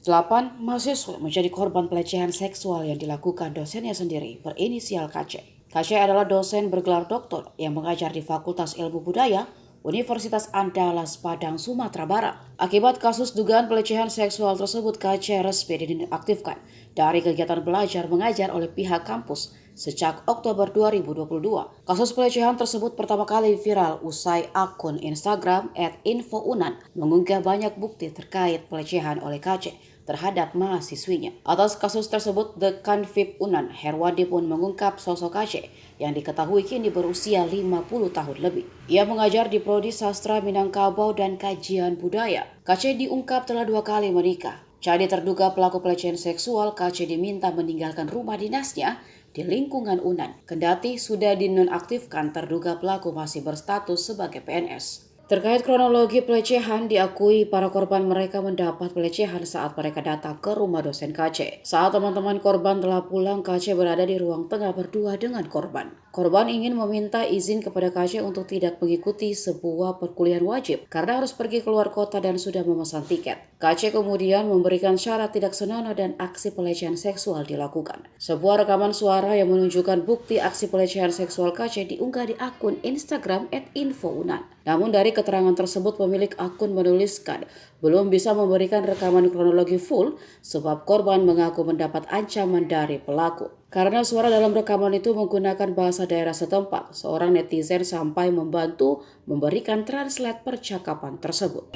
8 mahasiswa menjadi korban pelecehan seksual yang dilakukan dosennya sendiri berinisial KC. KC adalah dosen bergelar doktor yang mengajar di Fakultas Ilmu Budaya Universitas Andalas Padang, Sumatera Barat. Akibat kasus dugaan pelecehan seksual tersebut, KC resmi dinonaktifkan dari kegiatan belajar mengajar oleh pihak kampus sejak Oktober 2022. Kasus pelecehan tersebut pertama kali viral usai akun Instagram @infounan mengunggah banyak bukti terkait pelecehan oleh KC terhadap mahasiswinya. Atas kasus tersebut, Dekan FIP Unan, Herwadi pun mengungkap sosok KC yang diketahui kini berusia 50 tahun lebih. Ia mengajar di Prodi Sastra Minangkabau dan Kajian Budaya. KC diungkap telah 2 kali menikah. Jadi terduga pelaku pelecehan seksual, KC diminta meninggalkan rumah dinasnya di lingkungan Unan. Kendati sudah dinonaktifkan, terduga pelaku masih berstatus sebagai PNS. Terkait kronologi pelecehan, diakui para korban mereka mendapat pelecehan saat mereka datang ke rumah dosen KC. Saat teman-teman korban telah pulang, KC berada di ruang tengah berdua dengan korban. Korban ingin meminta izin kepada KC untuk tidak mengikuti sebuah perkuliahan wajib karena harus pergi keluar kota dan sudah memesan tiket. KC kemudian memberikan syarat tidak senonoh dan aksi pelecehan seksual dilakukan. Sebuah rekaman suara yang menunjukkan bukti aksi pelecehan seksual KC diunggah di akun Instagram @infounan. Namun dari keterangan tersebut pemilik akun menuliskan belum bisa memberikan rekaman kronologi full sebab korban mengaku mendapat ancaman dari pelaku. Karena suara dalam rekaman itu menggunakan bahasa daerah setempat, seorang netizen sampai membantu memberikan translate percakapan tersebut.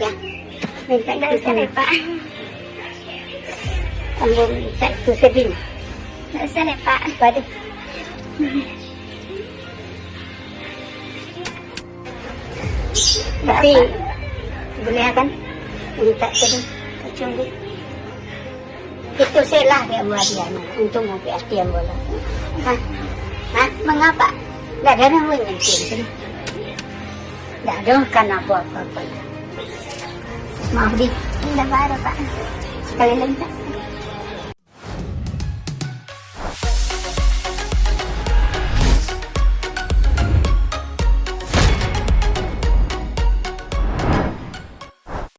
Ya, minta bisa Pak. Ambung tak sedih. Tak usah Pak. Pada. Tapi boleh kan? Minta sedih. Kecunggu. Itu selah dia buat dia. Untung mau PRT yang bola. Hah? Mengapa? Tidak ada yang menyentuh. Tidak ada kan apa-apa. Maaf di. Tidak ada Pak. Sekali lagi tak.